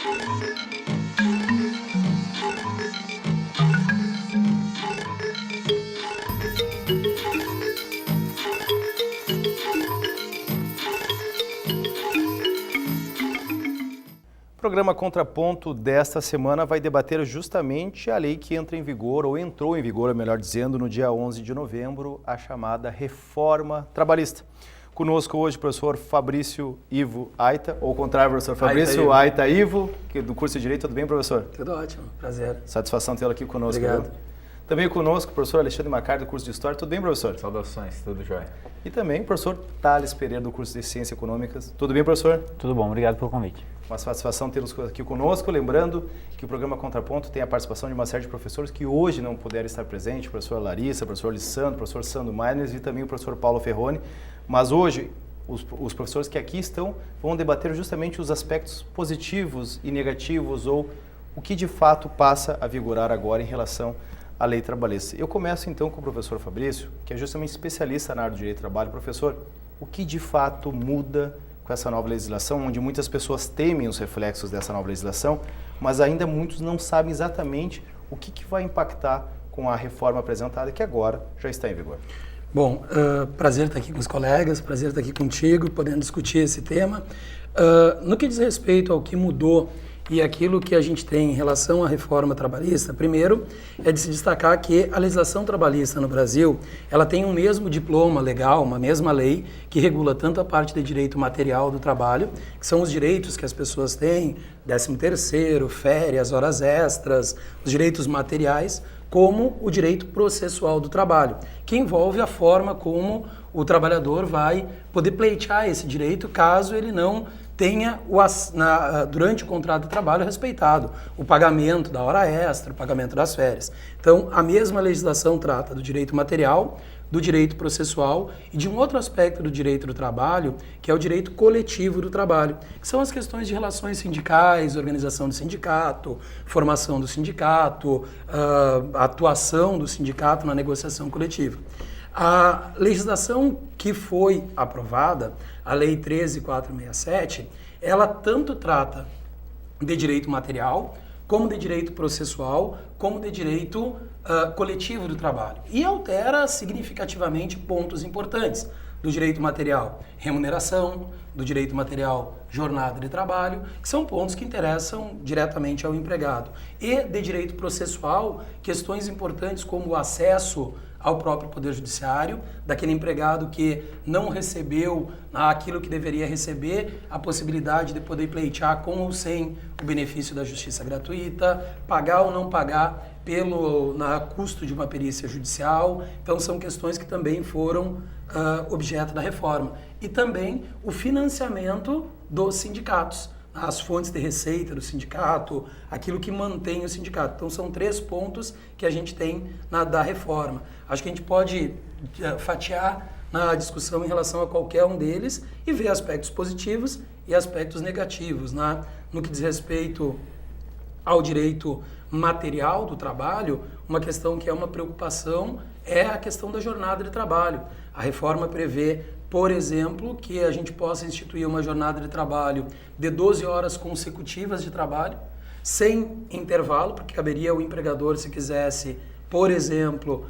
O programa Contraponto desta semana vai debater justamente a lei que entra em vigor, ou entrou em vigor, melhor dizendo, no dia 11 de novembro, a chamada Reforma Trabalhista. Conosco hoje o professor Fabrício Ivo Aita, ou ao contrário, professor Fabrício Aita Ivo, que é do curso de Direito. Tudo bem, professor? Tudo ótimo, prazer. Satisfação tê-lo aqui conosco. Obrigado. Viu? Também conosco o professor Alexandre Macar, do curso de História. Tudo bem, professor? Saudações, tudo jóia. E também o professor Thales Pereira, do curso de Ciências Econômicas. Tudo bem, professor? Tudo bom, obrigado pelo convite. Uma satisfação tê-los aqui conosco, lembrando que o programa Contraponto tem a participação de uma série de professores que hoje não puderam estar presentes, o professor Larissa, o professor Lissandro, o professor Sandro Maines e também o professor Paulo Ferroni, mas hoje os professores que aqui estão vão debater justamente os aspectos positivos e negativos, ou o que de fato passa a vigorar agora em relação à lei trabalhista. Eu começo então com o professor Fabrício, que é justamente especialista na área do direito do trabalho. Professor, o que de fato muda com essa nova legislação, onde muitas pessoas temem os reflexos dessa nova legislação, mas ainda muitos não sabem exatamente o que vai impactar com a reforma apresentada, que agora já está em vigor? Bom, prazer estar aqui com os colegas, prazer estar aqui contigo, podendo discutir esse tema. No que diz respeito ao que mudou e aquilo que a gente tem em relação à reforma trabalhista, primeiro é de se destacar que a legislação trabalhista no Brasil, ela tem um mesmo diploma legal, uma mesma lei que regula tanto a parte de direito material do trabalho, que são os direitos que as pessoas têm, 13º, férias, horas extras, os direitos materiais, como o direito processual do trabalho, que envolve a forma como o trabalhador vai poder pleitear esse direito caso ele não tenha, durante o contrato de trabalho, respeitado o pagamento da hora extra, o pagamento das férias. Então, a mesma legislação trata do direito material, do direito processual e de um outro aspecto do direito do trabalho, que é o direito coletivo do trabalho, que são as questões de relações sindicais, organização do sindicato, formação do sindicato, atuação do sindicato na negociação coletiva. A legislação que foi aprovada, a Lei 13.467, ela tanto trata de direito material, como de direito processual, como de direito coletivo do trabalho. E altera significativamente pontos importantes do direito material, remuneração, do direito material, jornada de trabalho, que são pontos que interessam diretamente ao empregado. E de direito processual, questões importantes como o acesso ao próprio Poder Judiciário, daquele empregado que não recebeu aquilo que deveria receber, a possibilidade de poder pleitear com ou sem o benefício da justiça gratuita, pagar ou não pagar pelo custo de uma perícia judicial. Então são questões que também foram objeto da reforma. E também o financiamento dos sindicatos, as fontes de receita do sindicato, aquilo que mantém o sindicato. Então são 3 pontos que a gente tem da reforma. Acho que a gente pode fatiar na discussão em relação a qualquer um deles e ver aspectos positivos e aspectos negativos. No que diz respeito ao direito material do trabalho, uma questão que é uma preocupação é a questão da jornada de trabalho. A reforma prevê, por exemplo, que a gente possa instituir uma jornada de trabalho de 12 horas consecutivas de trabalho, sem intervalo, porque caberia ao empregador, se quisesse, por exemplo,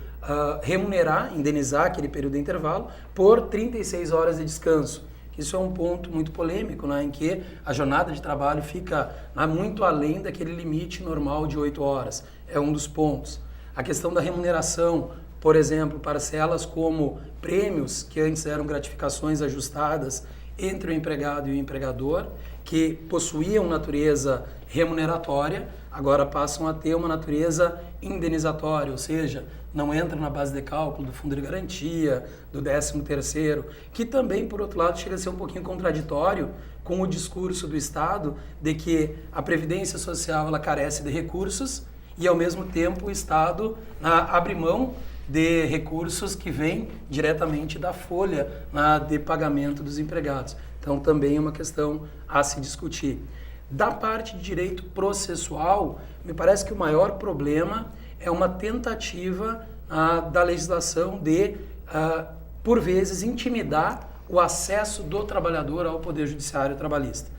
remunerar, indenizar aquele período de intervalo, por 36 horas de descanso. Isso é um ponto muito polêmico, em que a jornada de trabalho fica muito além daquele limite normal de 8 horas. É um dos pontos. A questão da remuneração, por exemplo, parcelas como prêmios, que antes eram gratificações ajustadas entre o empregado e o empregador, que possuíam natureza remuneratória, agora passam a ter uma natureza indenizatória, ou seja, não entra na base de cálculo do fundo de garantia, do 13º, que também, por outro lado, chega a ser um pouquinho contraditório com o discurso do Estado de que a Previdência Social ela carece de recursos e, ao mesmo tempo, o Estado abre mão de recursos que vêm diretamente da folha de pagamento dos empregados. Então, também é uma questão a se discutir. Da parte de direito processual, me parece que o maior problema é uma tentativa da legislação de, por vezes, intimidar o acesso do trabalhador ao Poder Judiciário trabalhista.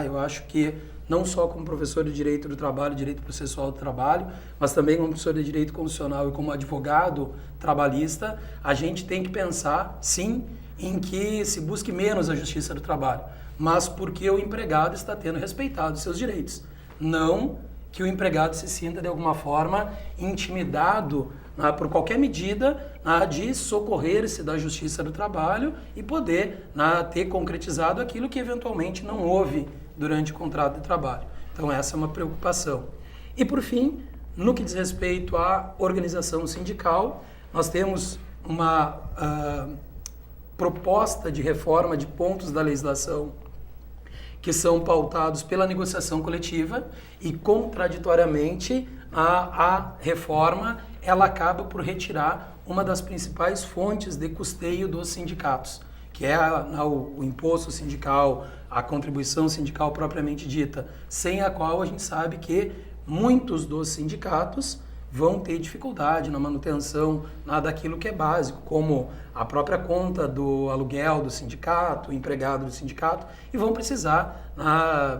Eu acho que não só como professor de Direito do Trabalho, Direito Processual do Trabalho, mas também como professor de Direito Constitucional e como advogado trabalhista, a gente tem que pensar, sim, em que se busque menos a justiça do trabalho, mas porque o empregado está tendo respeitado seus direitos. Não que o empregado se sinta, de alguma forma, intimidado por qualquer medida de socorrer-se da justiça do trabalho e poder ter concretizado aquilo que eventualmente não houve durante o contrato de trabalho. Então essa é uma preocupação. E por fim, no que diz respeito à organização sindical, nós temos uma proposta de reforma de pontos da legislação que são pautados pela negociação coletiva e, contraditoriamente, a reforma ela acaba por retirar uma das principais fontes de custeio dos sindicatos, que é o imposto sindical, a contribuição sindical propriamente dita, sem a qual a gente sabe que muitos dos sindicatos vão ter dificuldade na manutenção daquilo que é básico, como a própria conta do aluguel do sindicato, o empregado do sindicato, e vão precisar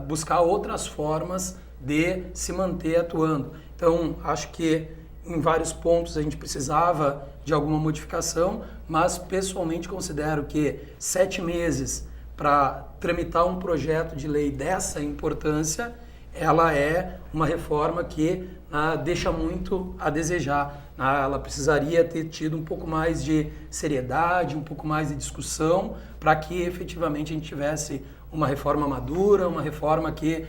buscar outras formas de se manter atuando. Então, acho que em vários pontos a gente precisava de alguma modificação, mas pessoalmente considero que 7 meses para tramitar um projeto de lei dessa importância, ela é uma reforma que deixa muito a desejar. Ela precisaria ter tido um pouco mais de seriedade, um pouco mais de discussão, para que efetivamente a gente tivesse uma reforma madura, uma reforma que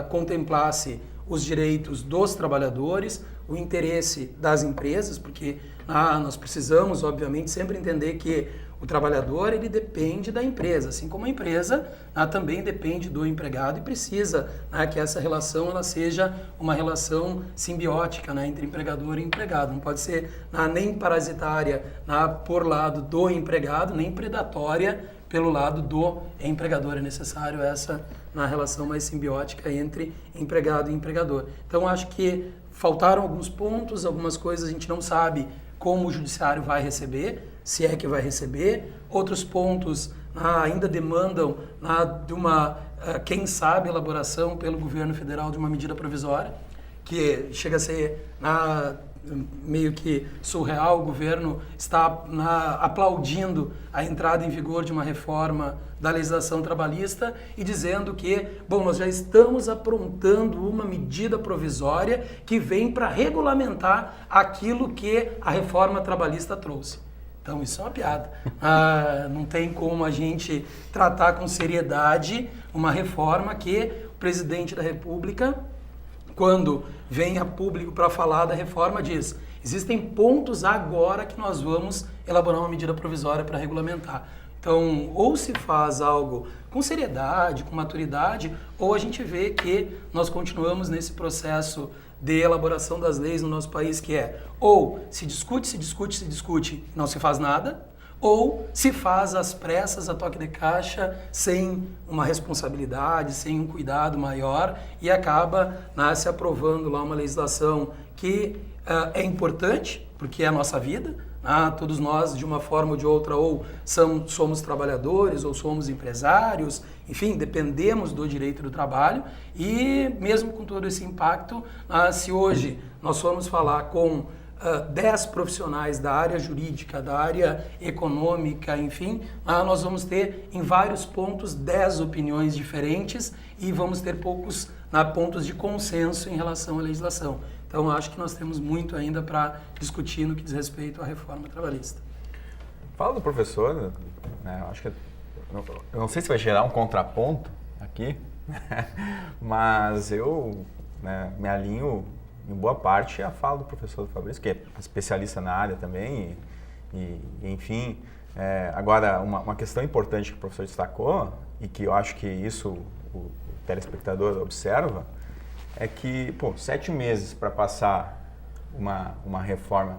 contemplasse os direitos dos trabalhadores, o interesse das empresas, porque nós precisamos, obviamente, sempre entender que o trabalhador ele depende da empresa, assim como a empresa também depende do empregado e precisa que essa relação ela seja uma relação simbiótica entre empregador e empregado. Não pode ser nem parasitária por lado do empregado, nem predatória pelo lado do empregador. É necessário essa relação mais simbiótica entre empregado e empregador. Então, acho que faltaram alguns pontos, algumas coisas a gente não sabe como o judiciário vai receber, se é que vai receber. Outros pontos ainda demandam de uma, quem sabe, elaboração pelo governo federal de uma medida provisória, que chega a ser meio que surreal. O governo está aplaudindo a entrada em vigor de uma reforma da legislação trabalhista e dizendo que, bom, nós já estamos aprontando uma medida provisória que vem para regulamentar aquilo que a reforma trabalhista trouxe. Então, isso é uma piada. Não tem como a gente tratar com seriedade uma reforma que o presidente da República, quando vem a público para falar da reforma, diz: existem pontos agora que nós vamos elaborar uma medida provisória para regulamentar. Então, ou se faz algo com seriedade, com maturidade, ou a gente vê que nós continuamos nesse processo de elaboração das leis no nosso país, que é ou se discute, não se faz nada, ou se faz às pressas, a toque de caixa, sem uma responsabilidade, sem um cuidado maior, e acaba se aprovando lá uma legislação que é importante, porque é a nossa vida. Todos nós, de uma forma ou de outra, ou somos trabalhadores, ou somos empresários, enfim, dependemos do direito do trabalho, e mesmo com todo esse impacto, se hoje nós formos falar com 10 profissionais da área jurídica, da área econômica, enfim, nós vamos ter em vários pontos 10 opiniões diferentes e vamos ter poucos pontos de consenso em relação à legislação. Então, acho que nós temos muito ainda para discutir no que diz respeito à reforma trabalhista. Fala do professor, né? Acho que eu não sei se vai gerar um contraponto aqui, mas eu me alinho em boa parte à fala do professor Fabrício, que é especialista na área também, e enfim. Agora, uma questão importante que o professor destacou, e que eu acho que isso o telespectador observa, é que, 7 meses para passar uma reforma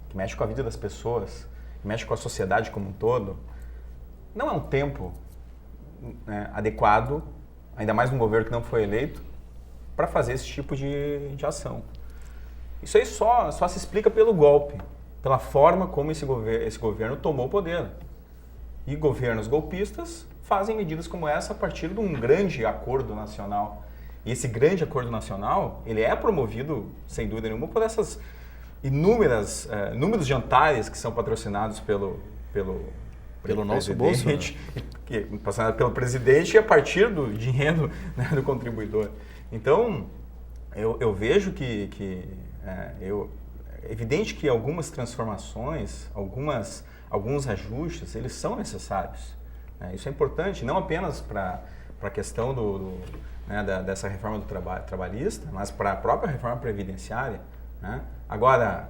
que mexe com a vida das pessoas, que mexe com a sociedade como um todo, não é um tempo adequado, ainda mais num governo que não foi eleito, para fazer esse tipo de ação. Isso aí só se explica pelo golpe, pela forma como esse governo tomou o poder. E governos golpistas fazem medidas como essa a partir de um grande acordo nacional. E esse grande acordo nacional, ele é promovido, sem dúvida nenhuma, por essas inúmeros jantares que são patrocinados pelo nosso bolso, né? Patrocinado pelo presidente e a partir do dinheiro, né, do contribuidor. Então, eu vejo que é evidente que algumas transformações, alguns ajustes, eles são necessários. Né? Isso é importante, não apenas para a questão dessa reforma do trabalhista, mas para a própria reforma previdenciária. Né? Agora,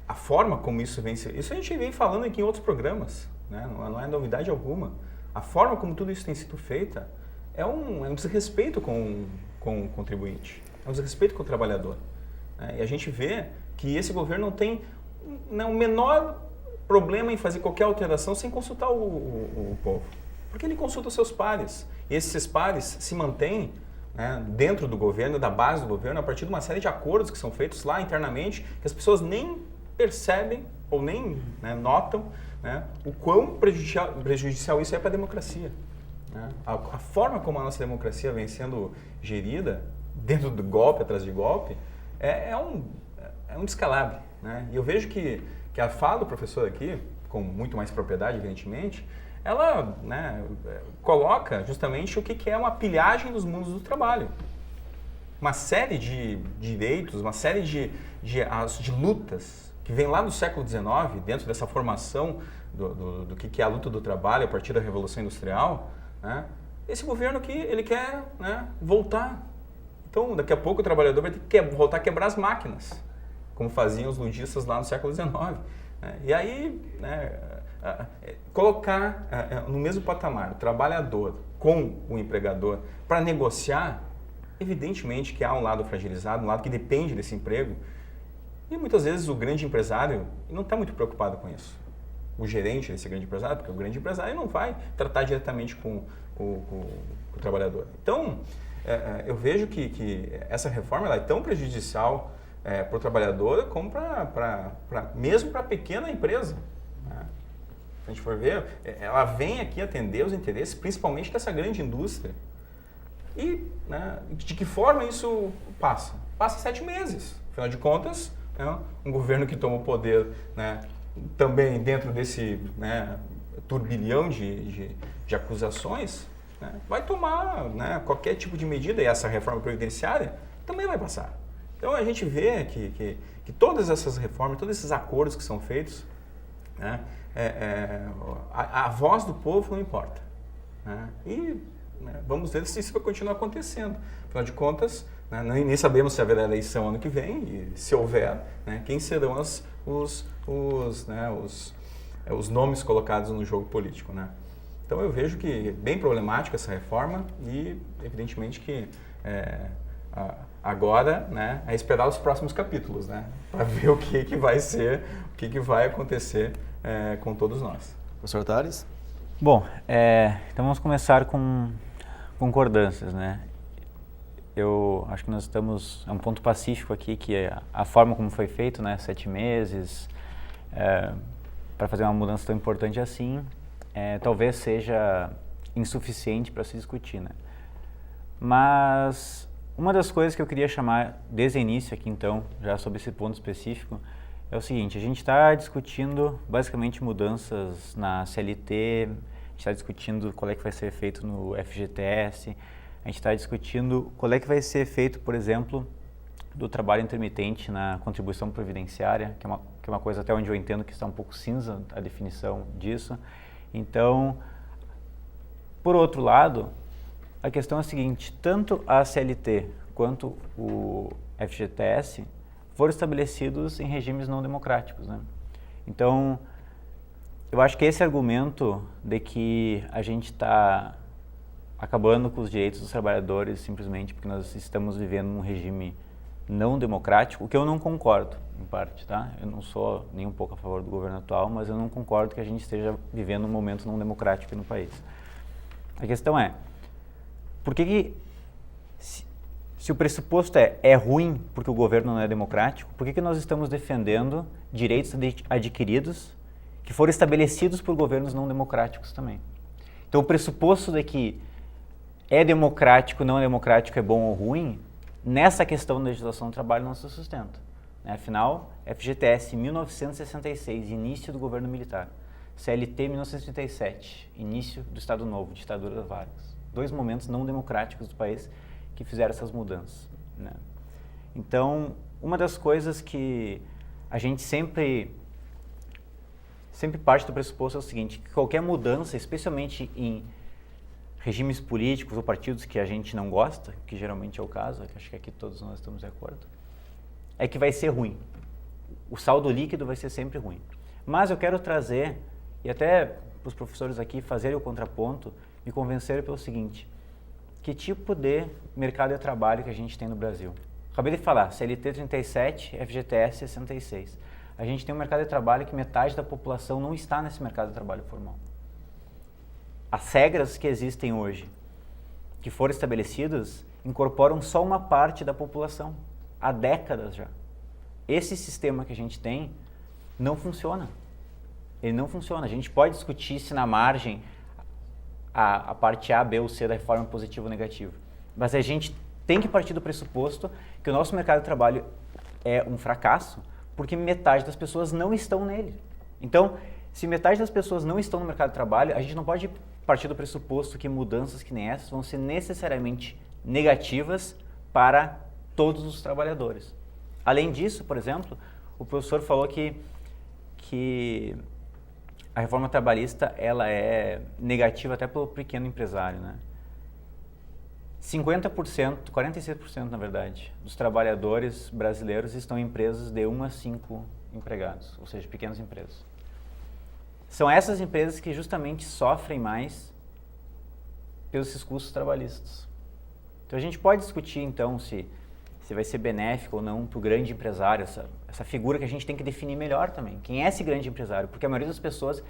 a forma como isso a gente vem falando aqui em outros programas, né? Não é novidade alguma. A forma como tudo isso tem sido feita é um desrespeito com o contribuinte, é um desrespeito com o trabalhador. Né? E a gente vê que esse governo não tem o menor problema em fazer qualquer alteração sem consultar o povo, porque ele consulta os seus pares. E esses pares se mantêm, né, dentro do governo, da base do governo, a partir de uma série de acordos que são feitos lá internamente, que as pessoas nem percebem ou nem, né, notam, né, o quão prejudicial isso é para a democracia. Né? A forma como a nossa democracia vem sendo gerida, dentro do golpe, atrás de golpe, é um descalabro. Né? E eu vejo que a fala do professor aqui, com muito mais propriedade, evidentemente, ela, né, coloca justamente o que é uma pilhagem dos mundos do trabalho. Uma série de direitos, uma série de lutas que vem lá do século XIX, dentro dessa formação do que é a luta do trabalho a partir da Revolução Industrial. Né? Esse governo aqui, ele quer, né, voltar. Então, daqui a pouco o trabalhador vai ter que voltar a quebrar as máquinas, como faziam os ludistas lá no século XIX. Né? E aí, né, colocar no mesmo patamar o trabalhador com o empregador para negociar, evidentemente que há um lado fragilizado, um lado que depende desse emprego, e muitas vezes o grande empresário não está muito preocupado com isso. O gerente desse grande empresário, porque o grande empresário não vai tratar diretamente com o trabalhador. Então, eu vejo que essa reforma ela é tão prejudicial para o trabalhador como mesmo para a pequena empresa. Né? Se a gente for ver, ela vem aqui atender os interesses, principalmente dessa grande indústria. E, né, de que forma isso passa? Passa 7 meses. Afinal de contas, né, um governo que toma o poder, né, também dentro desse, né, turbilhão de acusações, né, vai tomar, né, qualquer tipo de medida, e essa reforma previdenciária também vai passar. Então a gente vê que todas essas reformas, todos esses acordos que são feitos, né, a voz do povo não importa. Né? E, né, vamos ver se isso vai continuar acontecendo. Afinal de contas, né, nem sabemos se haverá eleição ano que vem, e se houver, né, quem serão os nomes colocados no jogo político. Né? Então eu vejo que é bem problemática essa reforma e, evidentemente, que agora, né, é esperar os próximos capítulos, né, para ver o que vai ser, o que vai acontecer com todos nós. Professor Tales? Bom, então vamos começar com concordâncias, né? Eu acho que nós estamos, é um ponto pacífico aqui, que é a forma como foi feito, né, 7 meses, para fazer uma mudança tão importante assim, talvez seja insuficiente para se discutir, né? Mas uma das coisas que eu queria chamar desde o início aqui, então, já sobre esse ponto específico, é o seguinte: a gente está discutindo basicamente mudanças na CLT, a gente está discutindo qual é que vai ser feito no FGTS, a gente está discutindo qual é que vai ser feito, por exemplo, do trabalho intermitente na contribuição previdenciária, que é uma coisa até onde eu entendo que está um pouco cinza a definição disso. Então, por outro lado, a questão é a seguinte: tanto a CLT quanto o FGTS foram estabelecidos em regimes não democráticos, né? Então, eu acho que esse argumento de que a gente está acabando com os direitos dos trabalhadores simplesmente porque nós estamos vivendo num regime não democrático, o que eu não concordo, em parte, tá? Eu não sou nem um pouco a favor do governo atual, mas eu não concordo que a gente esteja vivendo um momento não democrático no país. A questão é, por que se o pressuposto é ruim porque o governo não é democrático, por que nós estamos defendendo direitos adquiridos que foram estabelecidos por governos não democráticos também? Então, o pressuposto de que é democrático, não é democrático, é bom ou ruim, nessa questão da legislação do trabalho não se sustenta. Afinal, FGTS 1966, início do governo militar. CLT 1937, início do Estado Novo, ditadura das Vargas. 2 momentos não democráticos do país que fizeram essas mudanças. Então, uma das coisas que a gente sempre parte do pressuposto é o seguinte, que qualquer mudança, especialmente em regimes políticos ou partidos que a gente não gosta, que geralmente é o caso, acho que aqui todos nós estamos de acordo, é que vai ser ruim. O saldo líquido vai ser sempre ruim. Mas eu quero trazer, e até para os professores aqui fazerem o contraponto, me convencerem pelo seguinte, que tipo de mercado de trabalho que a gente tem no Brasil? Acabei de falar, CLT 37, FGTS 66. A gente tem um mercado de trabalho que metade da população não está nesse mercado de trabalho formal. As regras que existem hoje, que foram estabelecidas, incorporam só uma parte da população, há décadas já. Esse sistema que a gente tem não funciona. Ele não funciona. A gente pode discutir se na margem a parte A, B ou C da reforma é positiva ou negativa. Mas a gente tem que partir do pressuposto que o nosso mercado de trabalho é um fracasso porque metade das pessoas não estão nele. Então, se metade das pessoas não estão no mercado de trabalho, a gente não pode partir do pressuposto que mudanças que nem essas vão ser necessariamente negativas para todos os trabalhadores. Além disso, por exemplo, o professor falou que a reforma trabalhista ela é negativa até para o pequeno empresário, 50%, 46% na verdade, dos trabalhadores brasileiros estão em empresas de 1 a 5 empregados, ou seja, pequenas empresas. São essas empresas que justamente sofrem mais pelos custos trabalhistas. Então a gente pode discutir então se vai ser benéfico ou não para o grande empresário, essa figura que a gente tem que definir melhor também. Quem é esse grande empresário? Porque a maioria das pessoas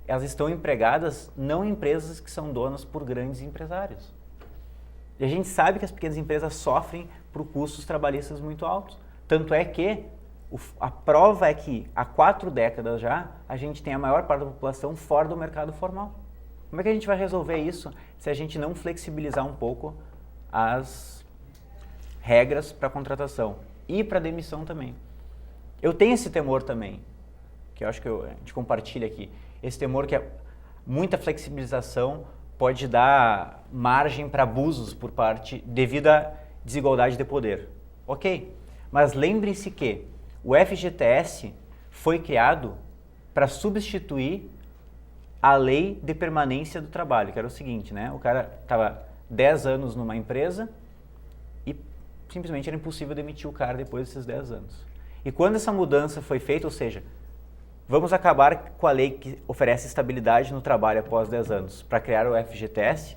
elas estão empregadas não em empresas que são donas por grandes empresários. E a gente sabe que as pequenas empresas sofrem por custos trabalhistas muito altos. Tanto é que a prova é que há 4 décadas já a gente tem a maior parte da população fora do mercado formal. Como é que a gente vai resolver isso se a gente não flexibilizar um pouco as regras para contratação e para demissão também? Eu tenho esse temor também, que eu acho que a gente compartilha aqui, esse temor que muita flexibilização pode dar margem para abusos por parte devido à desigualdade de poder. Ok, mas lembre-se que o FGTS foi criado para substituir a lei de permanência do trabalho, que era o seguinte, o cara estava 10 anos numa empresa e simplesmente era impossível demitir o cara depois desses 10 anos. E quando essa mudança foi feita, ou seja, vamos acabar com a lei que oferece estabilidade no trabalho após 10 anos para criar o FGTS,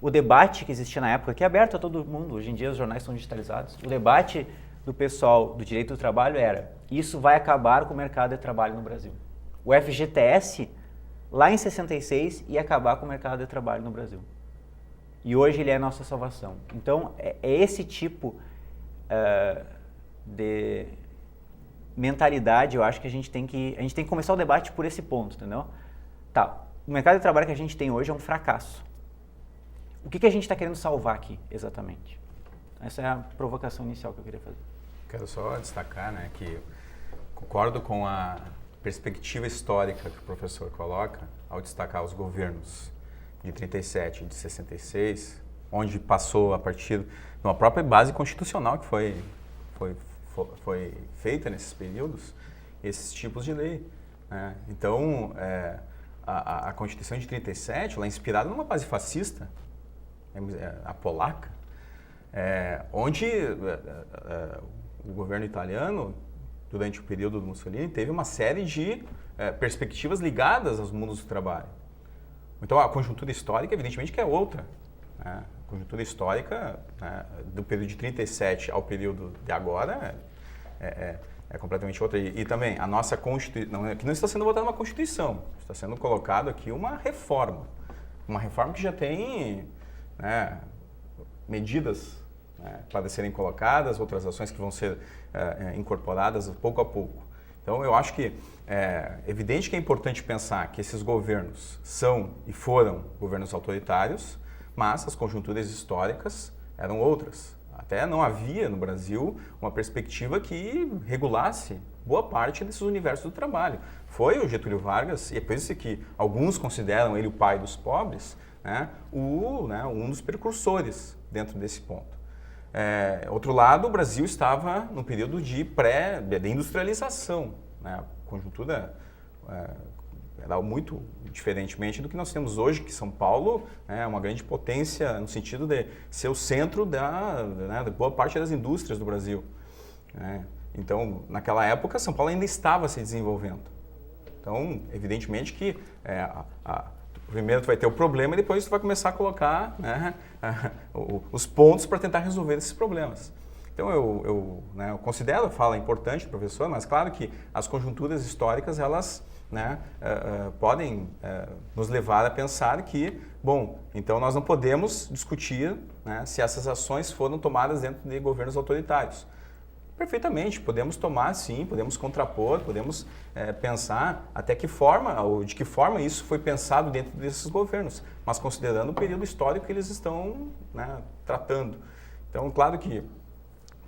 o debate que existia na época, que é aberto a todo mundo, hoje em dia os jornais são digitalizados, o debate do pessoal do direito do trabalho era, isso vai acabar com o mercado de trabalho no Brasil. O FGTS, lá em 66, ia acabar com o mercado de trabalho no Brasil. E hoje ele é a nossa salvação. Então, é esse tipo de mentalidade, eu acho que a gente tem que começar o debate por esse ponto, entendeu? Tá, o mercado de trabalho que a gente tem hoje é um fracasso. O que a gente está querendo salvar aqui, exatamente? Essa é a provocação inicial que eu queria fazer. Quero só destacar, que concordo com a perspectiva histórica que o professor coloca ao destacar os governos de 37 e de 66, onde passou a partir de uma própria base constitucional que foi feita nesses períodos, esses tipos de lei. Então, a Constituição de 37, ela é inspirada numa base fascista, a polaca, onde o governo italiano, durante o período do Mussolini, teve uma série de perspectivas ligadas aos mundos do trabalho. Então, a conjuntura histórica, evidentemente, que é outra. A conjuntura histórica, do período de 37 ao período de agora, é completamente outra. E também, a nossa Constituição, que não está sendo votada uma Constituição, está sendo colocado aqui uma reforma que já tem medidas para serem colocadas, outras ações que vão ser incorporadas pouco a pouco. Então, eu acho que é evidente que é importante pensar que esses governos são e foram governos autoritários, Mas as conjunturas históricas eram outras. Até não havia no Brasil uma perspectiva que regulasse boa parte desses universos do trabalho. Foi o Getúlio Vargas, e é por isso que alguns consideram ele o pai dos pobres, né, um dos precursores dentro desse ponto. Outro lado, o Brasil estava no período de industrialização, né, a conjuntura era muito diferentemente do que nós temos hoje, que São Paulo é uma grande potência no sentido de ser o centro de boa parte das indústrias do Brasil. Então, naquela época, São Paulo ainda estava se desenvolvendo. Então, evidentemente que primeiro tu vai ter o problema e depois tu vai começar a colocar, né, os pontos para tentar resolver esses problemas. Então, eu considero a fala importante, professor, mas claro que as conjunturas históricas, elas, né, podem nos levar a pensar que, bom, então nós não podemos discutir, né, se essas ações foram tomadas dentro de governos autoritários. Perfeitamente, podemos tomar sim, podemos contrapor, podemos pensar até que forma, ou de que forma isso foi pensado dentro desses governos, mas considerando o período histórico que eles estão, né, tratando. Então, claro que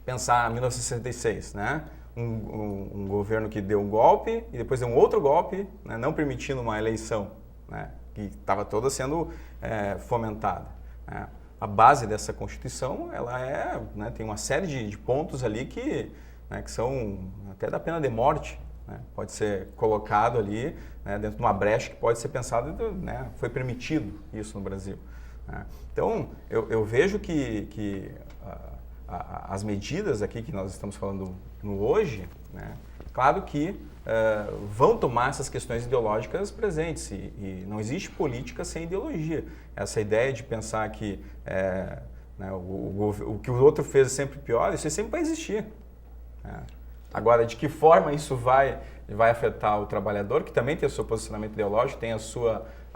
pensar em 1966, né, um governo que deu um golpe e depois deu um outro golpe, né, não permitindo uma eleição, né, que estava toda sendo fomentada, né. A base dessa Constituição, ela né, tem uma série de pontos ali que são até da pena de morte, né, pode ser colocado ali, né, dentro de uma brecha que pode ser pensado, né, foi permitido isso no Brasil, né. Então, eu vejo que as medidas aqui que nós estamos falando no hoje, né, claro que vão tomar essas questões ideológicas presentes e não existe política sem ideologia. Essa ideia de pensar que né, o que o outro fez é sempre pior, isso sempre vai existir. Né? Agora, de que forma isso vai afetar o trabalhador, que também tem o seu posicionamento ideológico, tem a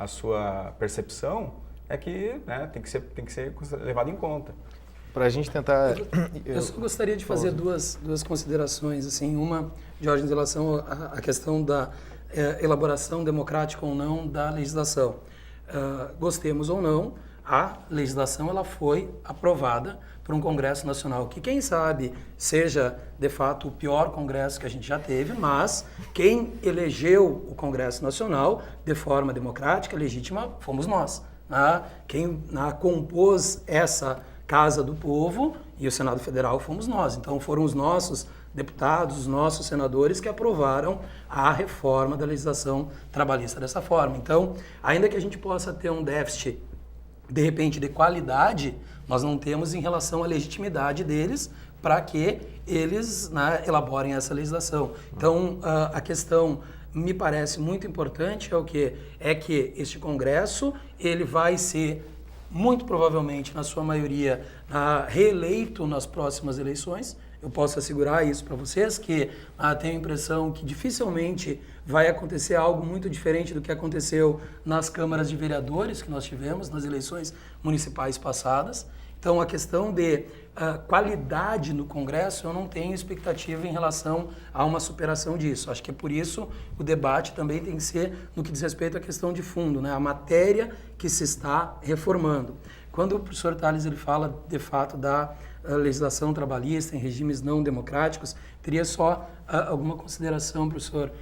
sua percepção, é que, né, tem que ser levado em conta. Para a gente tentar... Eu só gostaria de fazer duas considerações. Assim, uma, Jorge, em relação à questão da elaboração democrática ou não da legislação. Gostemos ou não, a legislação ela foi aprovada por um Congresso Nacional que, quem sabe, seja de fato o pior Congresso que a gente já teve, mas quem elegeu o Congresso Nacional de forma democrática, legítima, fomos nós. Quem compôs essa Casa do Povo e o Senado Federal fomos nós. Então foram os nossos deputados, os nossos senadores que aprovaram a reforma da legislação trabalhista dessa forma. Então, ainda que a gente possa ter um déficit, de repente, de qualidade, nós não temos em relação à legitimidade deles para que eles, né, elaborem essa legislação. Então, a questão me parece muito importante é que este Congresso ele vai ser muito provavelmente, na sua maioria, reeleito nas próximas eleições. Eu posso assegurar isso para vocês, que tenho a impressão que dificilmente vai acontecer algo muito diferente do que aconteceu nas câmaras de vereadores que nós tivemos nas eleições municipais passadas. Então, a questão de qualidade no Congresso, eu não tenho expectativa em relação a uma superação disso. Acho que é por isso o debate também tem que ser no que diz respeito à questão de fundo, né? A matéria que se está reformando. Quando o professor Tales ele fala, de fato, da legislação trabalhista em regimes não democráticos, teria só alguma consideração, professor.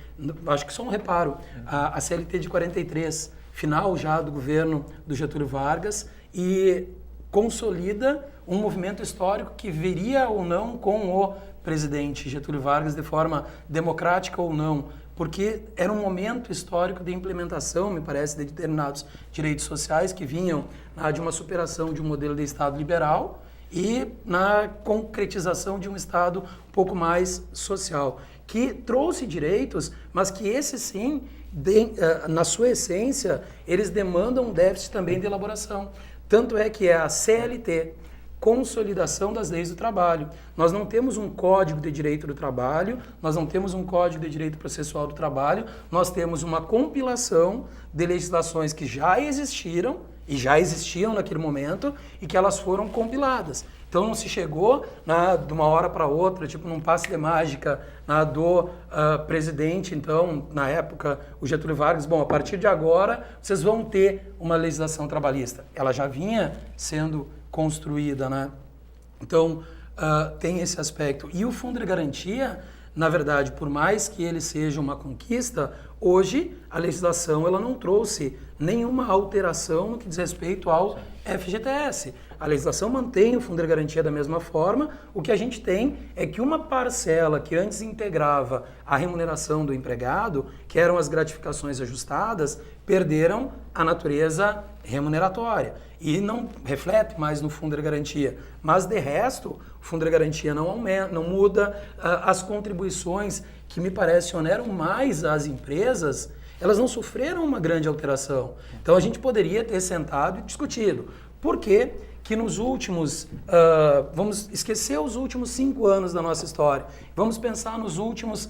Acho que só um reparo. A CLT de 43, final já do governo do Getúlio Vargas, e consolida um movimento histórico que viria ou não com o presidente Getúlio Vargas de forma democrática ou não, porque era um momento histórico de implementação, me parece, de determinados direitos sociais que vinham de uma superação de um modelo de Estado liberal e na concretização de um Estado um pouco mais social, que trouxe direitos, mas que esses sim, na sua essência, eles demandam um déficit também de elaboração. Tanto é que é a CLT, Consolidação das Leis do Trabalho. Nós não temos um Código de Direito do Trabalho, nós não temos um Código de Direito Processual do Trabalho, nós temos uma compilação de legislações que já existiram e já existiam naquele momento e que elas foram compiladas. Então, Então não se chegou de uma hora para outra, tipo num passe de mágica do presidente, então, na época, o Getúlio Vargas, bom, a partir de agora vocês vão ter uma legislação trabalhista. Ela já vinha sendo construída, né? Então, tem esse aspecto. E o Fundo de Garantia, na verdade, por mais que ele seja uma conquista, hoje a legislação ela não trouxe nenhuma alteração no que diz respeito ao FGTS. A legislação mantém o Fundo de Garantia da mesma forma. O que a gente tem é que uma parcela que antes integrava a remuneração do empregado, que eram as gratificações ajustadas, perderam a natureza remuneratória e não reflete mais no Fundo de Garantia. Mas, de resto, o Fundo de Garantia não aumenta, não muda. As contribuições que me parece oneram mais às empresas, elas não sofreram uma grande alteração. Então, a gente poderia ter sentado e discutido. Por quê? Que nos últimos, vamos esquecer os últimos 5 anos da nossa história, vamos pensar nos últimos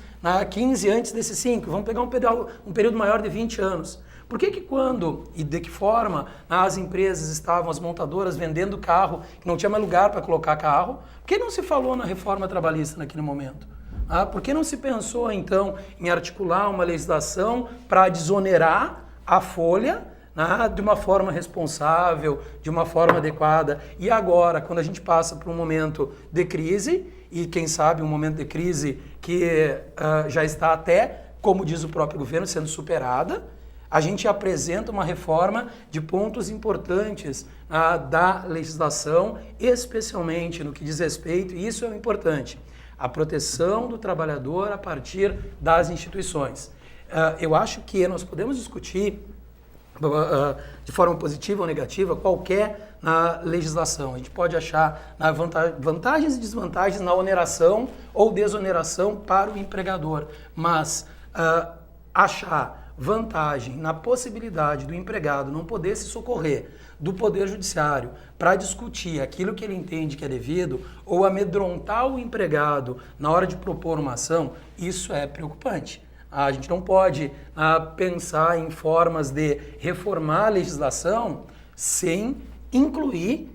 15 antes desses 5, vamos pegar um período maior de 20 anos. Por que quando e de que forma as empresas estavam, as montadoras, vendendo carro, que não tinha mais lugar para colocar carro, por que não se falou na reforma trabalhista naquele momento? Por que não se pensou, então, em articular uma legislação para desonerar a folha de uma forma responsável, de uma forma adequada? E agora, quando a gente passa por um momento de crise, e quem sabe um momento de crise que já está até, como diz o próprio governo, sendo superada, a gente apresenta uma reforma de pontos importantes da legislação, especialmente no que diz respeito, e isso é o importante, a proteção do trabalhador a partir das instituições. Eu acho que nós podemos discutir de forma positiva ou negativa qualquer legislação. A gente pode achar vantagens e desvantagens na oneração ou desoneração para o empregador, mas achar vantagem na possibilidade do empregado não poder se socorrer do Poder Judiciário para discutir aquilo que ele entende que é devido ou amedrontar o empregado na hora de propor uma ação, isso é preocupante. A gente não pode pensar em formas de reformar a legislação sem incluir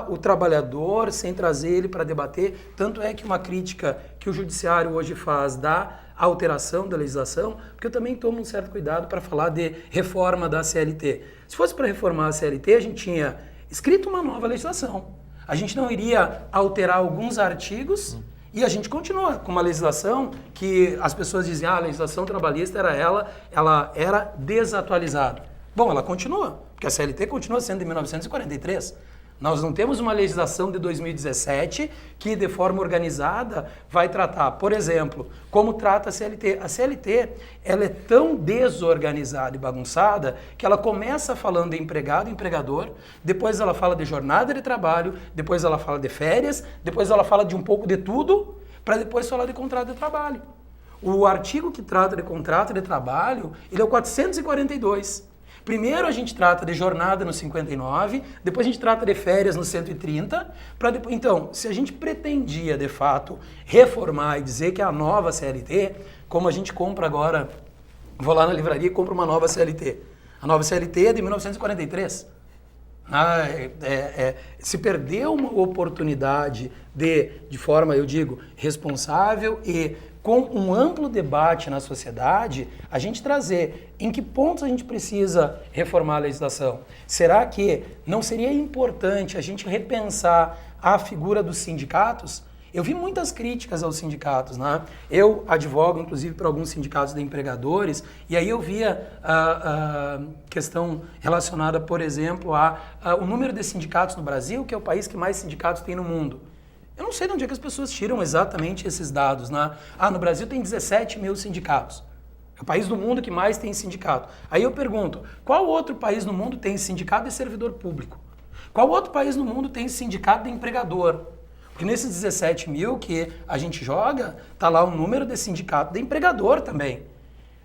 o trabalhador, sem trazer ele para debater. Tanto é que uma crítica que o Judiciário hoje faz da alteração da legislação, porque eu também tomo um certo cuidado para falar de reforma da CLT. Se fosse para reformar a CLT, a gente tinha escrito uma nova legislação. A gente não iria alterar alguns artigos e a gente continua com uma legislação que as pessoas dizem a legislação trabalhista ela era desatualizada. Bom, ela continua, porque a CLT continua sendo de 1943. Nós não temos uma legislação de 2017 que, de forma organizada, vai tratar, por exemplo, como trata a CLT. A CLT ela é tão desorganizada e bagunçada que ela começa falando de empregado e empregador, depois ela fala de jornada de trabalho, depois ela fala de férias, depois ela fala de um pouco de tudo, para depois falar de contrato de trabalho. O artigo que trata de contrato de trabalho, ele é o 442. Primeiro a gente trata de jornada no 59, depois a gente trata de férias no 130, depois. Então, se a gente pretendia, de fato, reformar e dizer que é a nova CLT, como a gente compra agora, vou lá na livraria e compro uma nova CLT. A nova CLT é de 1943. Se perdeu uma oportunidade de forma, eu digo, responsável e com um amplo debate na sociedade, a gente trazer em que pontos a gente precisa reformar a legislação. Será que não seria importante a gente repensar a figura dos sindicatos? Eu vi muitas críticas aos sindicatos, né? Eu advogo, inclusive, para alguns sindicatos de empregadores, e aí eu via a questão relacionada, por exemplo, ao número de sindicatos no Brasil, que é o país que mais sindicatos tem no mundo. Eu não sei de onde é que as pessoas tiram exatamente esses dados, né? No Brasil tem 17 mil sindicatos. É o país do mundo que mais tem sindicato. Aí eu pergunto, qual outro país no mundo tem sindicato de servidor público? Qual outro país no mundo tem sindicato de empregador? Porque nesses 17 mil que a gente joga, está lá o número de sindicato de empregador também.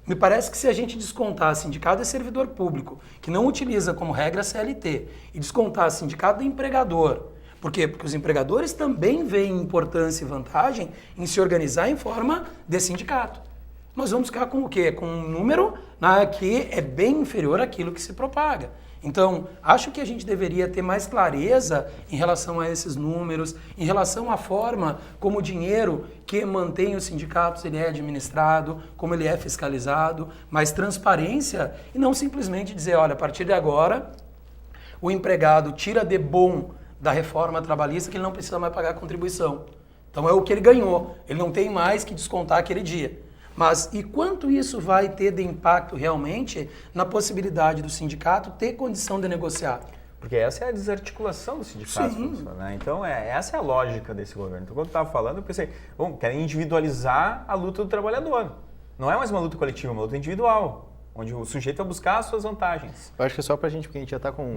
Me parece que se a gente descontar sindicato de servidor público, que não utiliza como regra a CLT, e descontar sindicato de empregador, por quê? Porque os empregadores também veem importância e vantagem em se organizar em forma de sindicato. Nós vamos ficar com o quê? Com um número que é bem inferior àquilo que se propaga. Então, acho que a gente deveria ter mais clareza em relação a esses números, em relação à forma como o dinheiro que mantém os sindicatos ele é administrado, como ele é fiscalizado, mais transparência e não simplesmente dizer, olha, a partir de agora o empregado tira de bom da reforma trabalhista que ele não precisa mais pagar contribuição. Então é o que ele ganhou, ele não tem mais que descontar aquele dia. Mas e quanto isso vai ter de impacto realmente na possibilidade do sindicato ter condição de negociar? Porque essa é a desarticulação do sindicato, professor, né? Então, essa é a lógica desse governo. Então, quando eu estava falando, eu pensei, bom, querem individualizar a luta do trabalhador. Não é mais uma luta coletiva, é uma luta individual, onde o sujeito vai buscar as suas vantagens. Eu acho que é só pra gente, porque a gente já está com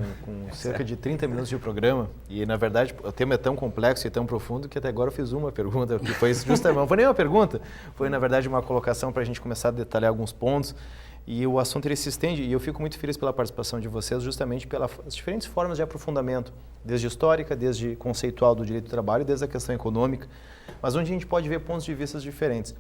cerca de 30 minutos de programa e, na verdade, o tema é tão complexo e tão profundo que até agora eu fiz uma pergunta, que foi justamente, não foi nem uma pergunta, foi, na verdade, uma colocação para a gente começar a detalhar alguns pontos e o assunto ele se estende e eu fico muito feliz pela participação de vocês justamente pelas diferentes formas de aprofundamento, desde histórica, desde conceitual do direito do trabalho, desde a questão econômica, mas onde a gente pode ver pontos de vista diferentes.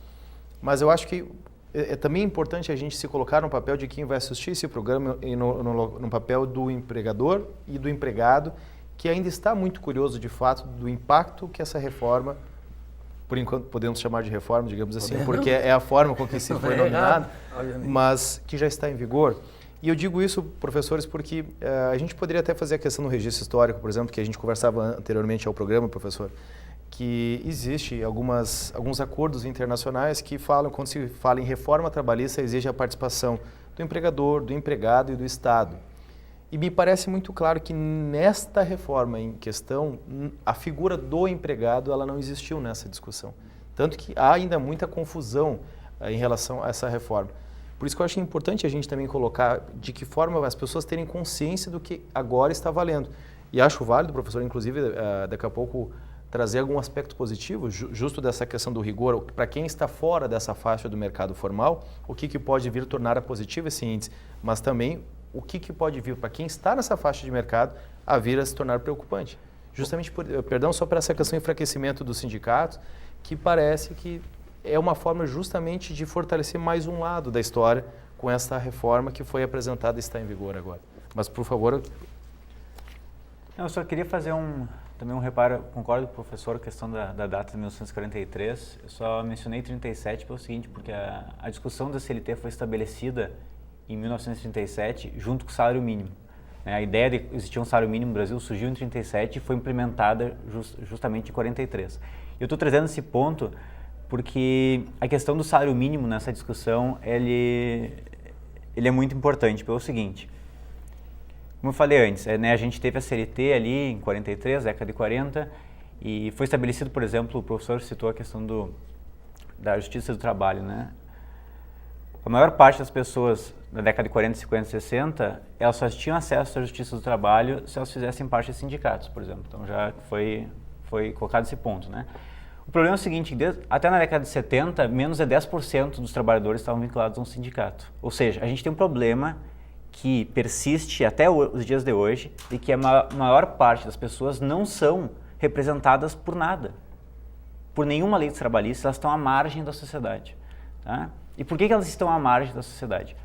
Mas eu acho que é também importante a gente se colocar no papel de quem vai assistir esse programa e no papel do empregador e do empregado, que ainda está muito curioso, de fato, do impacto que essa reforma, por enquanto podemos chamar de reforma, digamos assim, porque é a forma com que se foi nominado, mas que já está em vigor. E eu digo isso, professores, porque a gente poderia até fazer a questão do registro histórico, por exemplo, que a gente conversava anteriormente ao programa, professor, que existe alguns acordos internacionais que falam, quando se fala em reforma trabalhista, exige a participação do empregador, do empregado e do Estado. E me parece muito claro que nesta reforma em questão, a figura do empregado ela não existiu nessa discussão. Tanto que há ainda muita confusão em relação a essa reforma. Por isso que eu acho importante a gente também colocar de que forma as pessoas terem consciência do que agora está valendo. E acho válido, professor, inclusive, daqui a pouco, trazer algum aspecto positivo, justo dessa questão do rigor, para quem está fora dessa faixa do mercado formal, o que pode vir tornar a positivo esse índice, mas também o que pode vir para quem está nessa faixa de mercado a vir a se tornar preocupante. Justamente só por essa questão de enfraquecimento dos sindicatos, que parece que é uma forma justamente de fortalecer mais um lado da história com essa reforma que foi apresentada e está em vigor agora. Mas, por favor... Eu só queria fazer também um reparo, concordo com o professor, a questão da data de 1943, eu só mencionei 37 pelo seguinte, porque a discussão da CLT foi estabelecida em 1937 junto com o salário mínimo. A ideia de existir um salário mínimo no Brasil surgiu em 37 e foi implementada justamente em 43. Eu estou trazendo esse ponto porque a questão do salário mínimo nessa discussão, ele é muito importante pelo seguinte. Como eu falei antes, a gente teve a CLT ali em 43, década de 40, e foi estabelecido, por exemplo, o professor citou a questão da justiça do trabalho, né? A maior parte das pessoas da década de 40, 50, 60, elas só tinham acesso à justiça do trabalho se elas fizessem parte de sindicatos, por exemplo. Então já foi colocado esse ponto, né? O problema é o seguinte, até na década de 70, menos de 10% dos trabalhadores estavam vinculados a um sindicato. Ou seja, a gente tem um problema que persiste até os dias de hoje e que a maior parte das pessoas não são representadas por nada, por nenhuma lei trabalhista, elas estão à margem da sociedade. Tá? E por que elas estão à margem da sociedade?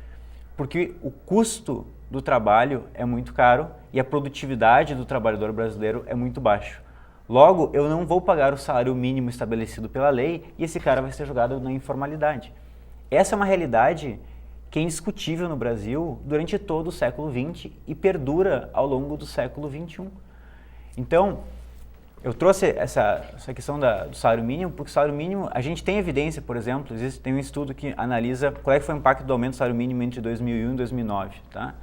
Porque o custo do trabalho é muito caro e a produtividade do trabalhador brasileiro é muito baixo. Logo, eu não vou pagar o salário mínimo estabelecido pela lei e esse cara vai ser jogado na informalidade. Essa é uma realidade que é indiscutível no Brasil durante todo o século XX e perdura ao longo do século XXI. Então, eu trouxe essa questão do salário mínimo, porque o salário mínimo, a gente tem evidência, por exemplo, tem um estudo que analisa qual é que foi o impacto do aumento do salário mínimo entre 2001 e 2009. Tá?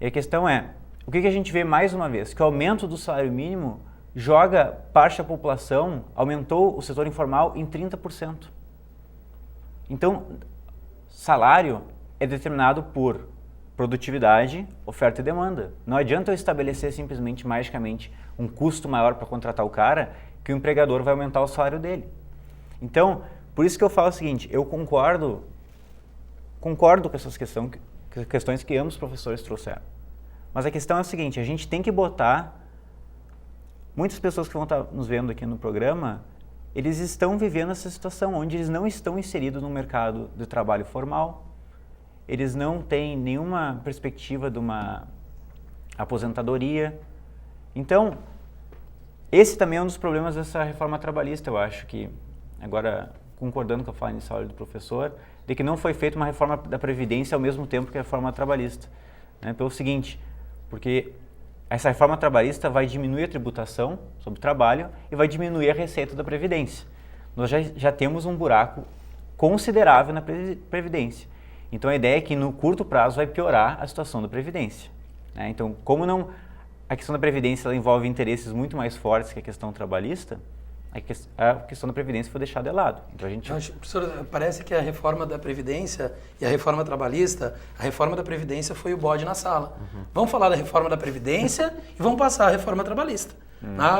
E a questão é, o que a gente vê mais uma vez? Que o aumento do salário mínimo joga parte da população, aumentou o setor informal em 30%. Então, salário é determinado por produtividade, oferta e demanda. Não adianta eu estabelecer simplesmente, magicamente, um custo maior para contratar o cara, que o empregador vai aumentar o salário dele. Então, por isso que eu falo o seguinte, eu concordo com essas questões que ambos os professores trouxeram. Mas a questão é o seguinte, a gente tem que botar, muitas pessoas que vão estar nos vendo aqui no programa, eles estão vivendo essa situação onde eles não estão inseridos no mercado de trabalho formal, eles não têm nenhuma perspectiva de uma aposentadoria. Então, esse também é um dos problemas dessa reforma trabalhista, eu acho que, agora concordando com a fala inicial do professor, de que não foi feita uma reforma da Previdência ao mesmo tempo que a reforma trabalhista. Né? Pelo seguinte, porque essa reforma trabalhista vai diminuir a tributação sobre o trabalho e vai diminuir a receita da Previdência. Nós já temos um buraco considerável na Previdência. Então a ideia é que no curto prazo vai piorar a situação da Previdência. Né? Então, como não, a questão da Previdência ela envolve interesses muito mais fortes que a questão trabalhista, a questão da Previdência foi deixada de lado. Então, Professor, parece que a reforma da Previdência e a reforma trabalhista, a reforma da Previdência foi o bode na sala. Vamos falar da reforma da Previdência e vamos passar a reforma trabalhista.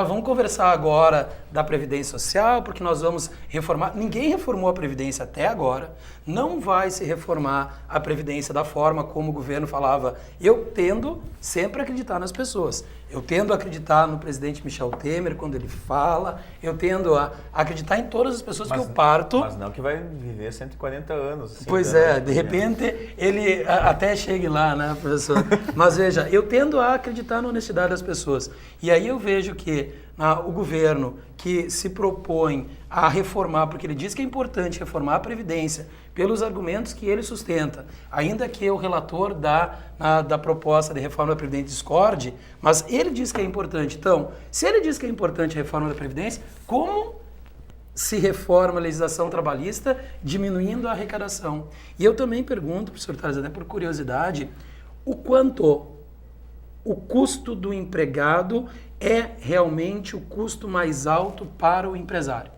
Vamos conversar agora da Previdência Social, porque nós vamos reformar. Ninguém reformou a Previdência até agora. Não vai se reformar a Previdência da forma como o governo falava. Eu tendo sempre a acreditar nas pessoas. Eu tendo a acreditar no presidente Michel Temer quando ele fala. Eu tendo a acreditar em todas as pessoas que eu parto. Mas não que vai viver 140 anos. Assim, pois é, de repente ele até chegue lá, né, professor? Mas veja, eu tendo a acreditar na honestidade das pessoas. E aí eu vejo que o governo que se propõe a reformar, porque ele diz que é importante reformar a Previdência, pelos argumentos que ele sustenta, ainda que o relator da proposta de reforma da Previdência discorde, mas ele diz que é importante. Então, se ele diz que é importante a reforma da Previdência, como se reforma a legislação trabalhista diminuindo a arrecadação? E eu também pergunto, professor Tales, até por curiosidade, o quanto o custo do empregado é realmente o custo mais alto para o empresário.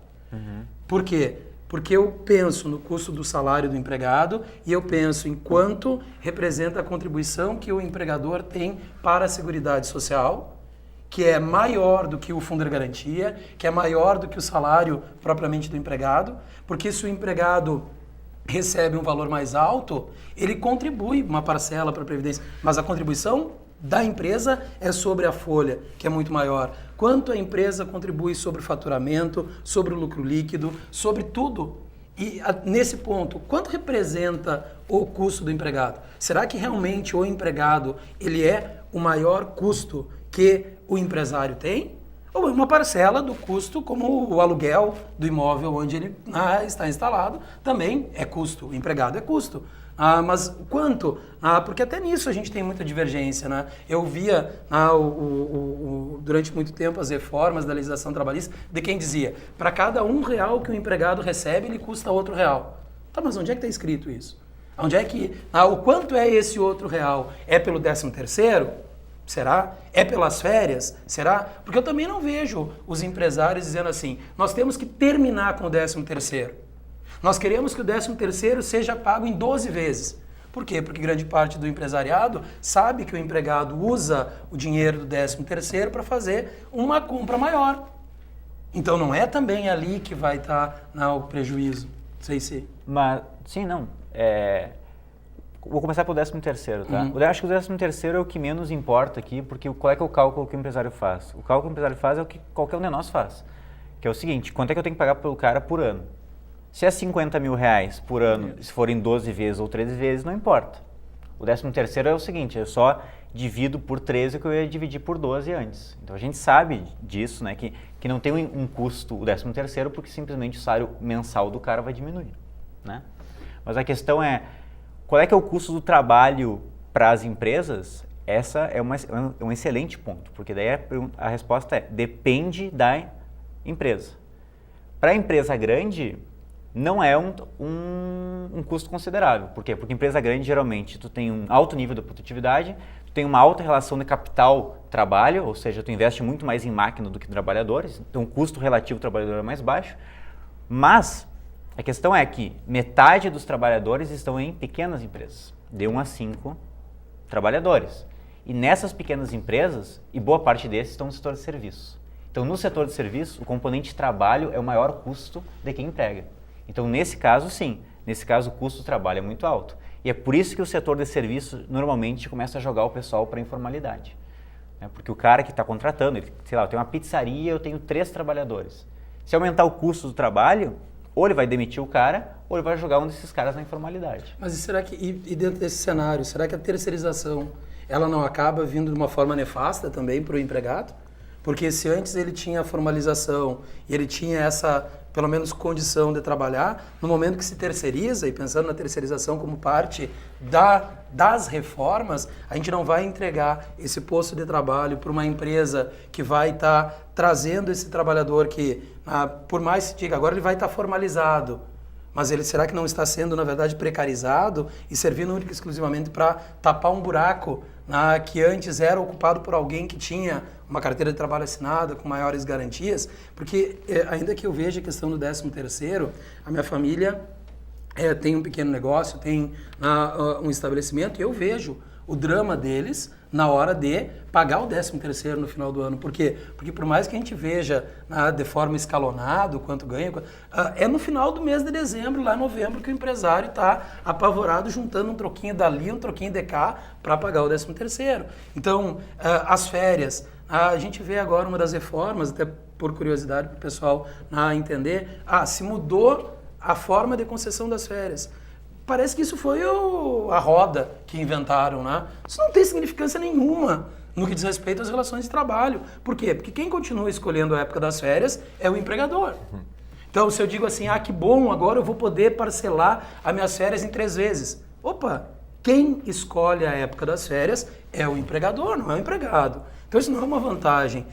Por quê? Porque eu penso no custo do salário do empregado e eu penso em quanto representa a contribuição que o empregador tem para a Seguridade Social, que é maior do que o Fundo de Garantia, que é maior do que o salário propriamente do empregado, porque se o empregado recebe um valor mais alto, ele contribui uma parcela para a Previdência, mas a contribuição da empresa é sobre a folha, que é muito maior. Quanto a empresa contribui sobre o faturamento, sobre o lucro líquido, sobre tudo. E nesse ponto, quanto representa o custo do empregado? Será que realmente o empregado ele é o maior custo que o empresário tem? Ou uma parcela do custo, como o aluguel do imóvel onde ele está instalado, também é custo. O empregado é custo. Mas quanto? Porque até nisso a gente tem muita divergência. Né? Eu via durante muito tempo as reformas da legislação trabalhista de quem dizia, para cada R$1 que o empregado recebe, ele custa outro real. Tá, mas onde é que está escrito isso? Onde é que, o quanto é esse outro real? É pelo 13º? Será? É pelas férias? Será? Porque eu também não vejo os empresários dizendo assim, nós temos que terminar com o 13º. Nós queremos que o 13º seja pago em 12 vezes. Por quê? Porque grande parte do empresariado sabe que o empregado usa o dinheiro do 13º para fazer uma compra maior. Então não é também ali que vai estar o prejuízo. Não sei se... Mas, sim, não. Vou começar pelo 13º, tá? Eu acho que o 13º é o que menos importa aqui, porque qual é que é o cálculo que o empresário faz? O cálculo que o empresário faz é o que qualquer um de nós faz. Que é o seguinte, quanto é que eu tenho que pagar pelo cara por ano? Se é R$50 mil por ano, se forem 12 vezes ou 13 vezes, não importa. O 13º é o seguinte, eu só divido por 13 o que eu ia dividir por 12 antes. Então a gente sabe disso, né, que não tem um custo o 13º porque simplesmente o salário mensal do cara vai diminuir. Né? Mas a questão é, qual é que é o custo do trabalho para as empresas? Essa é um excelente ponto, porque daí a resposta é, depende da empresa. Para a empresa grande, não é um custo considerável. Por quê? Porque empresa grande, geralmente, tu tem um alto nível de produtividade, tu tem uma alta relação de capital-trabalho, ou seja, tu investe muito mais em máquina do que em trabalhadores, então o custo relativo do trabalhador é mais baixo, mas a questão é que metade dos trabalhadores estão em pequenas empresas, de 1 a 5 trabalhadores. E nessas pequenas empresas, e boa parte desses estão no setor de serviços. Então, no setor de serviços, o componente trabalho é o maior custo de quem emprega. Então, nesse caso, sim. Nesse caso, o custo do trabalho é muito alto. E é por isso que o setor de serviços, normalmente, começa a jogar o pessoal para a informalidade. Porque o cara que está contratando, ele, sei lá, eu tenho uma pizzaria, eu tenho 3 trabalhadores. Se aumentar o custo do trabalho, ou ele vai demitir o cara, ou ele vai jogar um desses caras na informalidade. Mas será que, e dentro desse cenário, será que a terceirização ela não acaba vindo de uma forma nefasta também para o empregado? Porque se antes ele tinha a formalização e ele tinha essa, pelo menos, condição de trabalhar, no momento que se terceiriza, e pensando na terceirização como parte das reformas, a gente não vai entregar esse posto de trabalho para uma empresa que vai estar trazendo esse trabalhador que, por mais que diga, agora ele vai estar formalizado, mas ele será que não está sendo, na verdade, precarizado e servindo única e exclusivamente para tapar um buraco que antes era ocupado por alguém que tinha uma carteira de trabalho assinada com maiores garantias? Porque, ainda que eu veja a questão do 13º, a minha família tem um pequeno negócio, tem um estabelecimento, e eu vejo o drama deles na hora de pagar o 13º no final do ano. Por quê? Porque por mais que a gente veja de forma escalonada quanto ganha, é no final do mês de dezembro, lá em novembro, que o empresário está apavorado juntando um troquinho dali, um troquinho de cá para pagar o 13º. Então, as férias, a gente vê agora uma das reformas, até por curiosidade para o pessoal entender, se mudou a forma de concessão das férias. Parece que isso foi a roda que inventaram, né? Isso não tem significância nenhuma no que diz respeito às relações de trabalho. Por quê? Porque quem continua escolhendo a época das férias é o empregador. Então, se eu digo assim, que bom, agora eu vou poder parcelar as minhas férias em 3 vezes. Opa, quem escolhe a época das férias é o empregador, não é o empregado. Então, isso não é uma vantagem.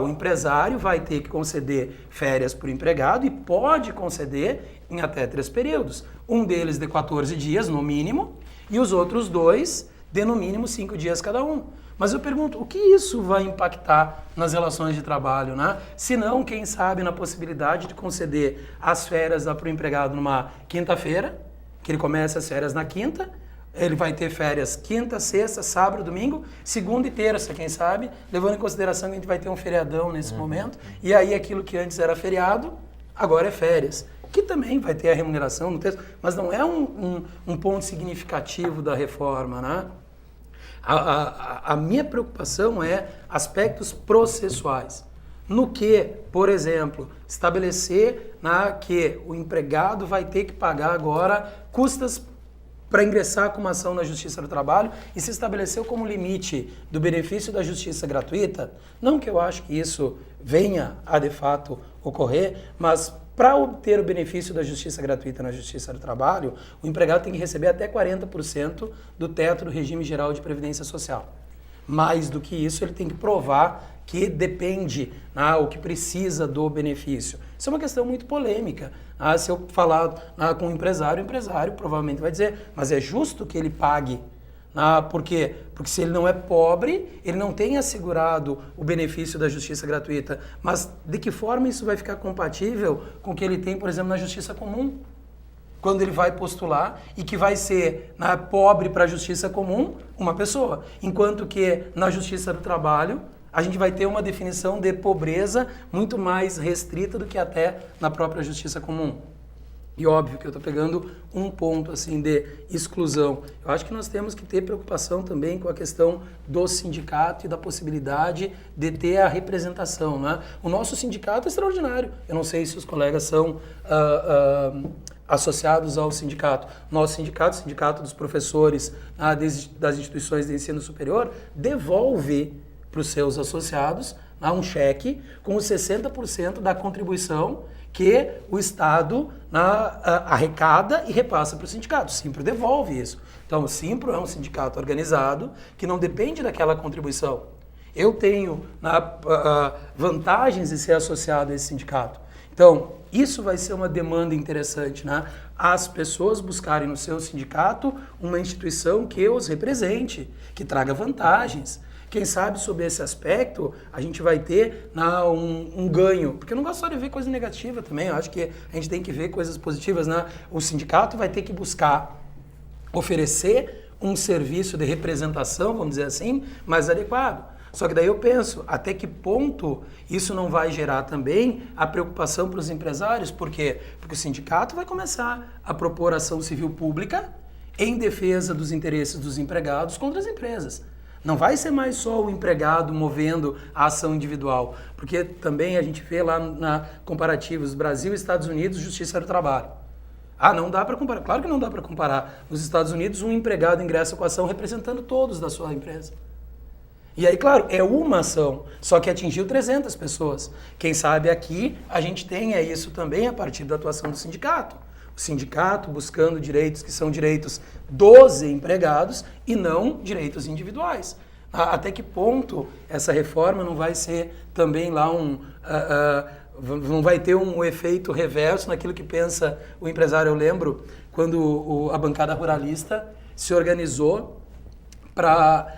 O empresário vai ter que conceder férias para o empregado e pode conceder em até 3 períodos. Um deles de 14 dias, no mínimo, e os outros 2 de, no mínimo, 5 dias cada um. Mas eu pergunto, o que isso vai impactar nas relações de trabalho, né? Se não, quem sabe, na possibilidade de conceder as férias para o empregado numa quinta-feira, que ele começa as férias na quinta, ele vai ter férias quinta, sexta, sábado, domingo, segunda e terça, quem sabe, levando em consideração que a gente vai ter um feriadão nesse momento, e aí aquilo que antes era feriado, agora é férias, que também vai ter a remuneração no texto, mas não é um ponto significativo da reforma, né? A minha preocupação é aspectos processuais. No que, por exemplo, estabelecer que o empregado vai ter que pagar agora custas para ingressar com uma ação na Justiça do Trabalho e se estabeleceu como limite do benefício da justiça gratuita, não que eu acho que isso venha a de fato ocorrer, mas para obter o benefício da justiça gratuita na Justiça do Trabalho, o empregado tem que receber até 40% do teto do regime geral de previdência social. Mais do que isso, ele tem que provar que depende, o que precisa do benefício. Isso é uma questão muito polêmica. Se eu falar com o empresário provavelmente vai dizer, mas é justo que ele pague. Por quê? Porque se ele não é pobre, ele não tem assegurado o benefício da justiça gratuita. Mas de que forma isso vai ficar compatível com o que ele tem, por exemplo, na justiça comum? Quando ele vai postular e que vai ser pobre para a justiça comum uma pessoa, enquanto que na justiça do trabalho a gente vai ter uma definição de pobreza muito mais restrita do que até na própria justiça comum. E óbvio que eu estou pegando um ponto assim de exclusão. Eu acho que nós temos que ter preocupação também com a questão do sindicato e da possibilidade de ter a representação, né? O nosso sindicato é extraordinário. Eu não sei se os colegas são associados ao sindicato. Nosso sindicato, o Sindicato dos Professores das instituições de ensino superior, devolve para os seus associados um cheque com os 60% da contribuição que o Estado arrecada e repassa para o sindicato. O Simpro devolve isso. Então, o Simpro é um sindicato organizado que não depende daquela contribuição. Eu tenho vantagens de ser associado a esse sindicato. Então, isso vai ser uma demanda interessante, né? As pessoas buscarem no seu sindicato uma instituição que os represente, que traga vantagens. Quem sabe, sobre esse aspecto, a gente vai ter um ganho. Porque eu não gosto só de ver coisa negativa também. Eu acho que a gente tem que ver coisas positivas, né? O sindicato vai ter que buscar oferecer um serviço de representação, vamos dizer assim, mais adequado. Só que daí eu penso, até que ponto isso não vai gerar também a preocupação para os empresários? Por quê? Porque o sindicato vai começar a propor ação civil pública em defesa dos interesses dos empregados contra as empresas. Não vai ser mais só o empregado movendo a ação individual, porque também a gente vê lá na comparativos Brasil e Estados Unidos, Justiça do Trabalho. Ah, não dá para comparar. Claro que não dá para comparar. Nos Estados Unidos, um empregado ingressa com a ação representando todos da sua empresa. E aí, claro, é uma ação, só que atingiu 300 pessoas. Quem sabe aqui a gente tenha isso também a partir da atuação do sindicato. O sindicato buscando direitos que são direitos dos empregados e não direitos individuais. Até que ponto essa reforma não vai ser também lá não vai ter um efeito reverso naquilo que pensa o empresário? Eu lembro quando a bancada ruralista se organizou para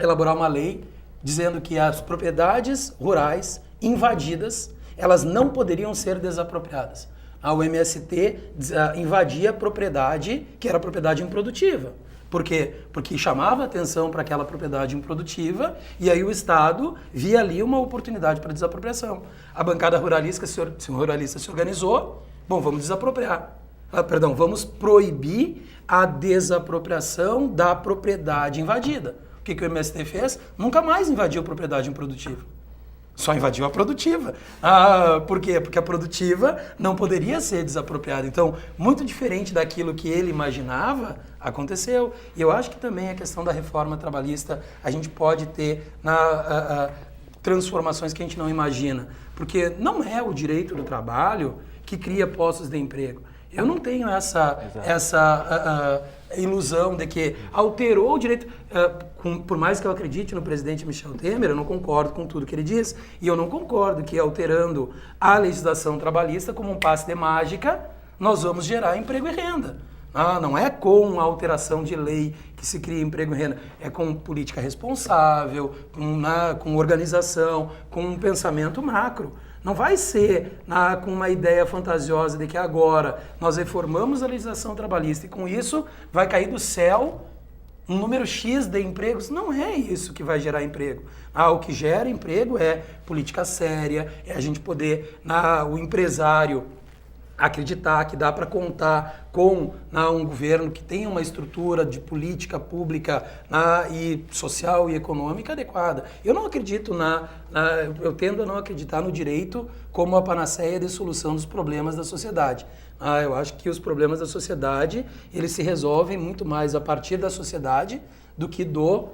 elaborar uma lei dizendo que as propriedades rurais invadidas, elas não poderiam ser desapropriadas. O MST invadia a propriedade que era propriedade improdutiva. Por quê? Porque chamava atenção para aquela propriedade improdutiva e aí o Estado via ali uma oportunidade para desapropriação. A bancada ruralista se organizou, bom, vamos desapropriar. Vamos proibir a desapropriação da propriedade invadida. O que o MST fez? Nunca mais invadiu a propriedade improdutiva. Só invadiu a produtiva. Por quê? Porque a produtiva não poderia ser desapropriada. Então, muito diferente daquilo que ele imaginava, aconteceu. E eu acho que também a questão da reforma trabalhista, a gente pode ter transformações que a gente não imagina. Porque não é o direito do trabalho que cria postos de emprego. Eu não tenho essa ilusão de que alterou o direito. Por mais que eu acredite no presidente Michel Temer, eu não concordo com tudo que ele diz. E eu não concordo que alterando a legislação trabalhista como um passe de mágica, nós vamos gerar emprego e renda. Não é com a alteração de lei que se cria emprego e renda. É com política responsável, com organização, com um pensamento macro. Não vai ser com uma ideia fantasiosa de que agora nós reformamos a legislação trabalhista e com isso vai cair do céu um número X de empregos. Não é isso que vai gerar emprego. O que gera emprego é política séria, é a gente poder, o empresário acreditar que dá para contar com um governo que tenha uma estrutura de política pública e social e econômica adequada. Eu não acredito eu tendo a não acreditar no direito como a panaceia de solução dos problemas da sociedade. Eu acho que os problemas da sociedade, eles se resolvem muito mais a partir da sociedade do que do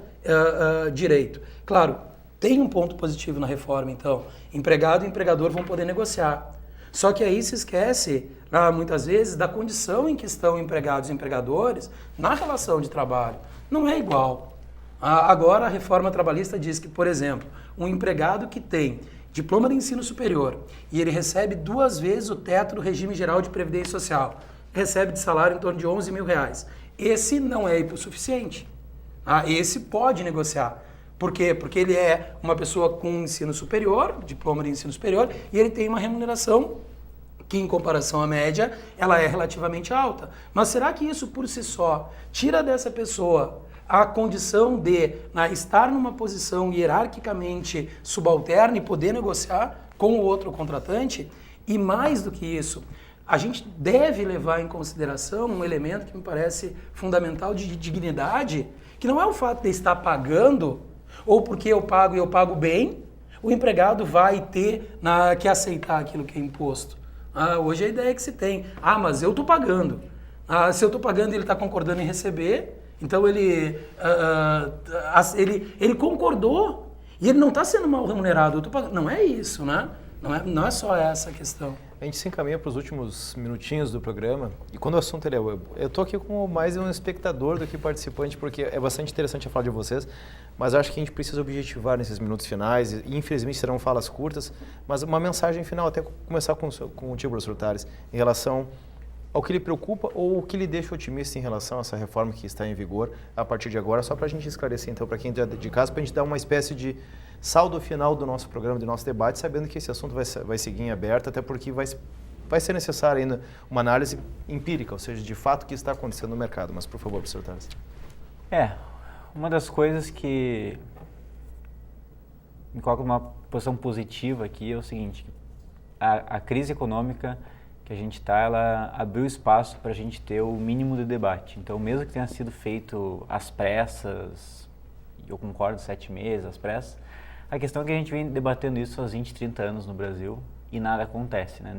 direito. Claro, tem um ponto positivo na reforma, então. Empregado e empregador vão poder negociar. Só que aí se esquece, muitas vezes, da condição em que estão empregados e empregadores na relação de trabalho. Não é igual. Agora, a reforma trabalhista diz que, por exemplo, um empregado que tem diploma de ensino superior e ele recebe 2 vezes o teto do regime geral de previdência social, recebe de salário em torno de R$11 mil. Esse não é hipossuficiente. Esse pode negociar. Por quê? Porque ele é uma pessoa com ensino superior, diploma de ensino superior, e ele tem uma remuneração que, em comparação à média, ela é relativamente alta. Mas será que isso, por si só, tira dessa pessoa a condição de estar numa posição hierarquicamente subalterna e poder negociar com o outro contratante? E mais do que isso, a gente deve levar em consideração um elemento que me parece fundamental de dignidade, que não é o fato de estar pagando, ou porque eu pago e eu pago bem, o empregado vai ter que aceitar aquilo que é imposto. Hoje a ideia que se tem, mas eu estou pagando. Se eu estou pagando e ele está concordando em receber, então ele concordou e ele não está sendo mal remunerado. Eu tô pagando. Não é isso, né? Não é só essa a questão. A gente se encaminha para os últimos minutinhos do programa e quando o assunto eu estou aqui como mais um espectador do que participante, porque é bastante interessante a fala de vocês, mas acho que a gente precisa objetivar nesses minutos finais e infelizmente serão falas curtas, mas uma mensagem final, até começar contigo, professor Tales, em relação ao que lhe preocupa ou o que lhe deixa otimista em relação a essa reforma que está em vigor a partir de agora, só para a gente esclarecer então para quem é de casa, para a gente dar uma espécie de saldo final do nosso programa, do nosso debate, sabendo que esse assunto vai seguir em aberto, até porque vai ser necessária ainda uma análise empírica, ou seja, de fato o que está acontecendo no mercado. Mas, por favor, professor Tales. Uma das coisas que me coloca uma posição positiva aqui é o seguinte, a crise econômica que a gente está, ela abriu espaço para a gente ter o mínimo de debate. Então, mesmo que tenha sido feito às pressas, eu concordo, 7 meses, às pressas, a questão é que a gente vem debatendo isso há 20, 30 anos no Brasil e nada acontece, né?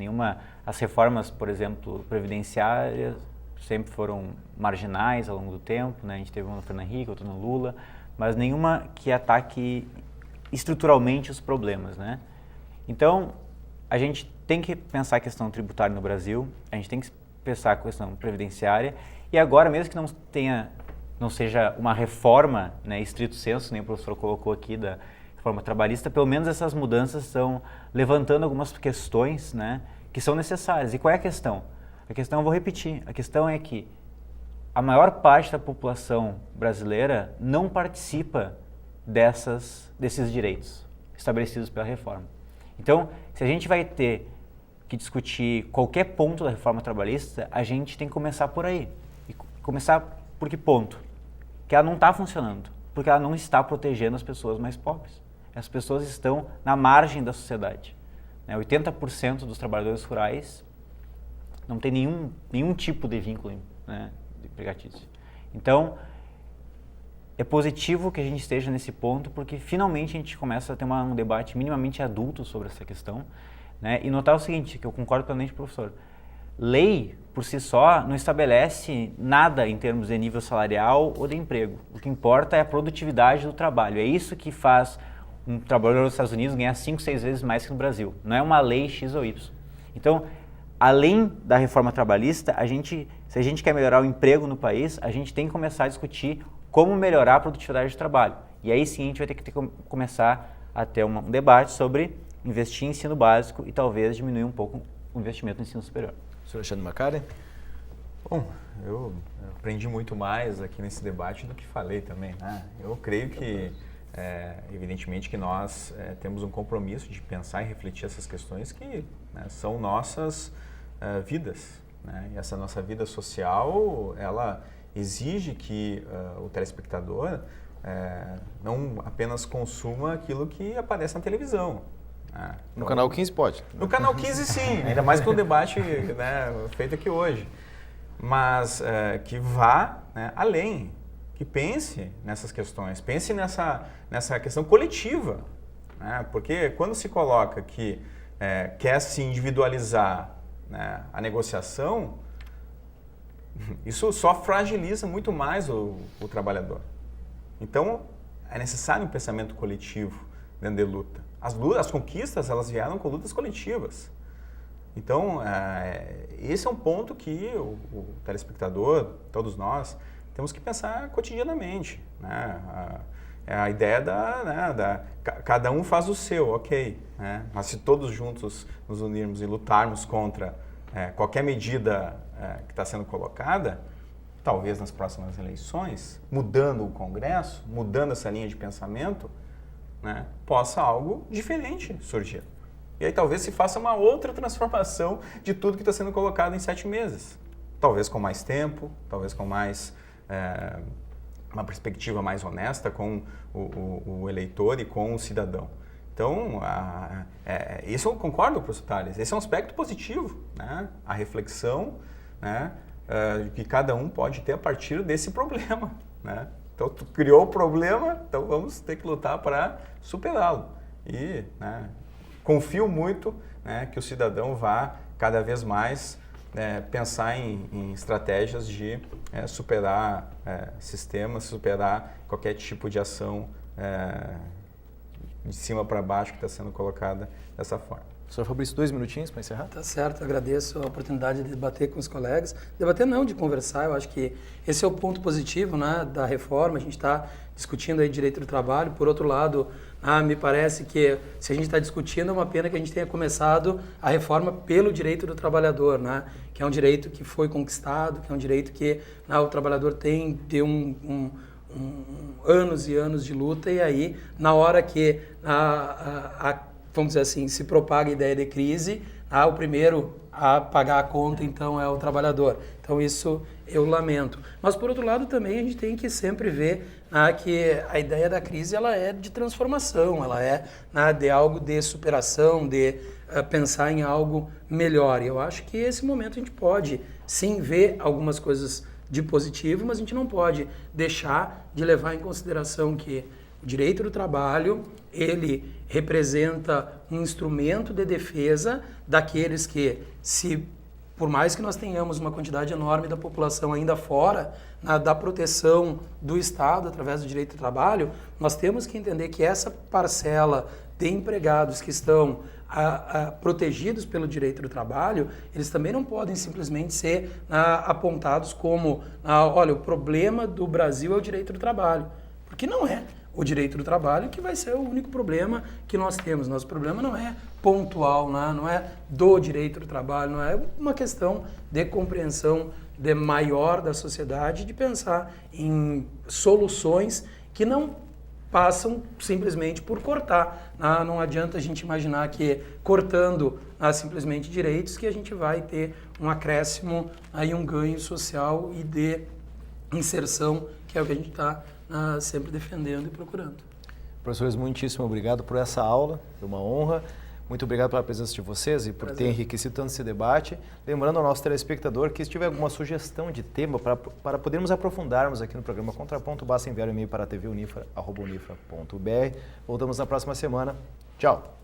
As reformas, por exemplo, previdenciárias sempre foram marginais ao longo do tempo, né? A gente teve uma no Fernando Henrique, outra no Lula, mas nenhuma que ataque estruturalmente os problemas, né? Então, a gente tem que pensar a questão tributária no Brasil, a gente tem que pensar a questão previdenciária, e agora, mesmo que não seja uma reforma, né, estrito sensu, nem o professor colocou aqui da reforma trabalhista, pelo menos essas mudanças estão levantando algumas questões, né, que são necessárias. E qual é a questão? A questão, eu vou repetir, a questão é que a maior parte da população brasileira não participa desses direitos estabelecidos pela reforma. Então, se a gente vai ter que discutir qualquer ponto da reforma trabalhista, a gente tem que começar por aí. E começar por que ponto? Que ela não está funcionando, porque ela não está protegendo as pessoas mais pobres. As pessoas estão na margem da sociedade. 80% dos trabalhadores rurais não tem nenhum tipo de vínculo, né, empregatício. Então, é positivo que a gente esteja nesse ponto, porque finalmente a gente começa a ter um debate minimamente adulto sobre essa questão, né, e notar o seguinte, que eu concordo plenamente com o professor. Lei, por si só, não estabelece nada em termos de nível salarial ou de emprego. O que importa é a produtividade do trabalho. É isso que faz um trabalhador nos Estados Unidos ganhar 5, 6 vezes mais que no Brasil. Não é uma lei X ou Y. Então, além da reforma trabalhista, se a gente quer melhorar o emprego no país, a gente tem que começar a discutir como melhorar a produtividade do trabalho. E aí sim a gente vai ter que começar a ter um debate sobre investir em ensino básico e talvez diminuir um pouco o investimento no ensino superior. Sr. Alexandre Macari? Bom, eu aprendi muito mais aqui nesse debate do que falei também, né? Eu creio que, evidentemente, que nós temos um compromisso de pensar e refletir essas questões que, né, são nossas vidas, né? E essa nossa vida social, ela exige que o telespectador não apenas consuma aquilo que aparece na televisão. No Canal 15 pode. No Canal 15 sim, ainda mais com o debate, né, feito aqui hoje. Mas que vá, né, além, que pense nessas questões, pense nessa questão coletiva. Né, porque quando se coloca que quer se individualizar, né, a negociação, isso só fragiliza muito mais o trabalhador. Então, é necessário um pensamento coletivo dentro de luta. As conquistas, elas vieram com lutas coletivas. Então, esse é um ponto que o telespectador, todos nós, temos que pensar cotidianamente. Né? A ideia cada um faz o seu, ok. Né? Mas se todos juntos nos unirmos e lutarmos contra qualquer medida que está sendo colocada, talvez nas próximas eleições, mudando o Congresso, mudando essa linha de pensamento, né, possa algo diferente surgir. E aí talvez se faça uma outra transformação de tudo que está sendo colocado em 7 meses. Talvez com mais tempo, talvez com mais uma perspectiva mais honesta com o eleitor e com o cidadão. Então, isso eu concordo com o professor Tales, esse é um aspecto positivo, né? A reflexão, né, que cada um pode ter a partir desse problema, né? Então, tu criou o problema, então vamos ter que lutar para superá-lo. E, né, confio muito, né, que o cidadão vá cada vez mais pensar em estratégias de superar sistemas, superar qualquer tipo de ação de cima para baixo que está sendo colocada dessa forma. Sr. Fabrício, 2 minutinhos para encerrar? Tá certo, agradeço a oportunidade de debater com os colegas. Debater não, de conversar, eu acho que esse é o ponto positivo, né, da reforma, a gente está discutindo aí direito do trabalho. Por outro lado, me parece que se a gente está discutindo, é uma pena que a gente tenha começado a reforma pelo direito do trabalhador, né, que é um direito que foi conquistado, que é um direito que o trabalhador tem de anos e anos de luta, e aí, na hora que vamos dizer assim, se propaga a ideia de crise, o primeiro a pagar a conta, então, é o trabalhador. Então, isso eu lamento. Mas, por outro lado, também a gente tem que sempre ver que a ideia da crise ela é de transformação, ela é de algo de superação, de pensar em algo melhor. E eu acho que esse momento a gente pode, sim, ver algumas coisas de positivo, mas a gente não pode deixar de levar em consideração que O direito do trabalho, ele representa um instrumento de defesa daqueles que, por mais que nós tenhamos uma quantidade enorme da população ainda fora da proteção do Estado através do direito do trabalho, nós temos que entender que essa parcela de empregados que estão protegidos pelo direito do trabalho, eles também não podem simplesmente ser apontados como, olha, o problema do Brasil é o direito do trabalho, porque não é o direito do trabalho que vai ser o único problema que nós temos. Nosso problema não é pontual, não é do direito do trabalho, não é uma questão de compreensão maior da sociedade, de pensar em soluções que não passam simplesmente por cortar. Não adianta a gente imaginar que cortando simplesmente direitos que a gente vai ter um acréscimo, aí um ganho social e de inserção, que é o que a gente está sempre defendendo e procurando. Professores, muitíssimo obrigado por essa aula, foi uma honra. Muito obrigado pela presença de vocês e por ter enriquecido tanto esse debate. Lembrando ao nosso telespectador que se tiver alguma sugestão de tema para podermos aprofundarmos aqui no programa Contraponto, basta enviar um e-mail para tvunifra@unifra.br. Voltamos na próxima semana. Tchau!